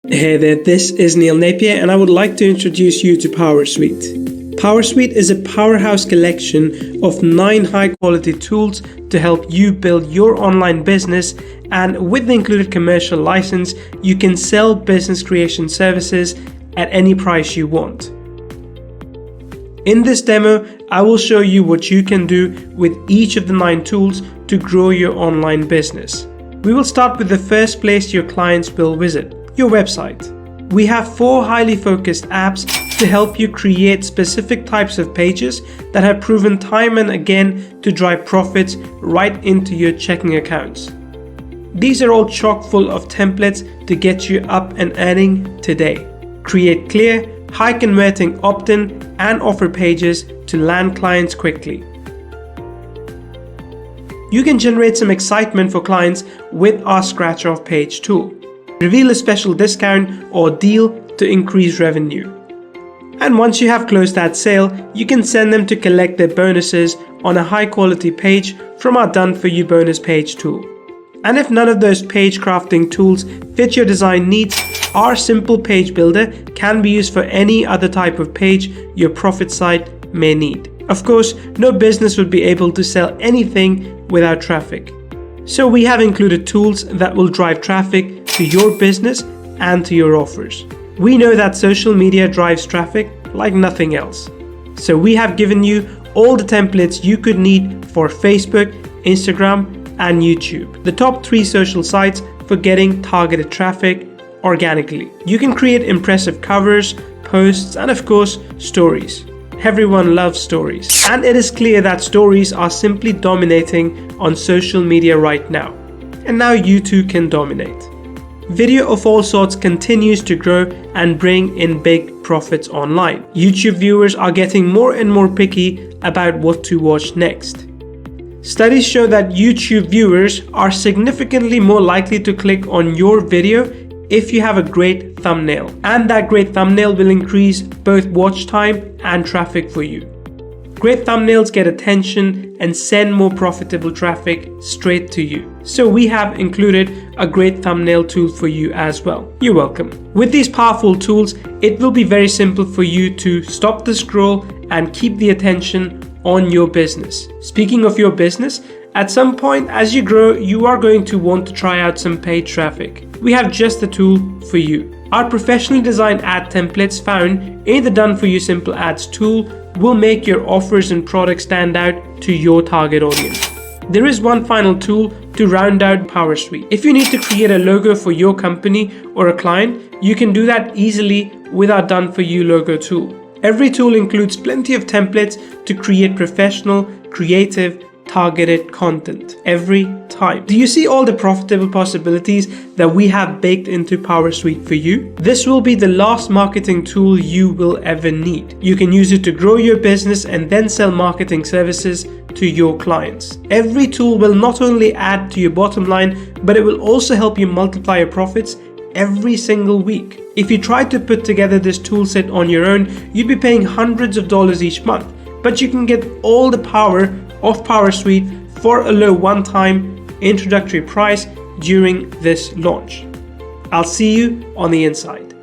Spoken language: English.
Hey there, this is Neil Napier and I would like to introduce you to PowrSuite. PowrSuite is a powerhouse collection of 9 high-quality tools to help you build your online business, and with the included commercial license, you can sell business creation services at any price you want. In this demo, I will show you what you can do with each of the 9 tools to grow your online business. We will start with the first place your clients will visit, your website. We have 4 highly focused apps to help you create specific types of pages that have proven time and again to drive profits right into your checking accounts. These are all chock full of templates to get you up and earning today. Create clear, high converting opt-in and offer pages to land clients quickly. You can generate some excitement for clients with our Scratch Off Page tool. Reveal a special discount or deal to increase revenue. And once you have closed that sale, you can send them to collect their bonuses on a high quality page from our Done For You bonus page tool. And if none of those page crafting tools fit your design needs, our simple page builder can be used for any other type of page your profit site may need. Of course, no business would be able to sell anything without traffic. So we have included tools that will drive traffic to your business and to your offers. We know that social media drives traffic like nothing else. So we have given you all the templates you could need for Facebook, Instagram, and YouTube, the top 3 social sites for getting targeted traffic organically. You can create impressive covers, posts, and of course, stories. Everyone loves stories. And it is clear that stories are simply dominating on social media right now. And now you too can dominate. Video of all sorts continues to grow and bring in big profits online. YouTube viewers are getting more and more picky about what to watch next. Studies show that YouTube viewers are significantly more likely to click on your video if you have a great thumbnail, and that great thumbnail will increase both watch time and traffic for you. Great thumbnails get attention and send more profitable traffic straight to you. So we have included a great thumbnail tool for you as well. You're welcome. With these powerful tools, it will be very simple for you to stop the scroll and keep the attention on your business. Speaking of your business, at some point as you grow, you are going to want to try out some paid traffic. We have just the tool for you. Our professionally designed ad templates found in the Done For You Simple Ads tool will make your offers and products stand out to your target audience. There is one final tool to round out PowrSuite. If you need to create a logo for your company or a client, you can do that easily with our Done For You logo tool. Every tool includes plenty of templates to create professional, creative, targeted content every time. Do you see all the profitable possibilities that we have baked into PowrSuite for you? This will be the last marketing tool you will ever need. You can use it to grow your business and then sell marketing services to your clients. Every tool will not only add to your bottom line, but it will also help you multiply your profits every single week. If you tried to put together this tool set on your own, you'd be paying hundreds of dollars each month, but you can get all the power of PowrSuite for a low one-time introductory price during this launch. I'll see you on the inside.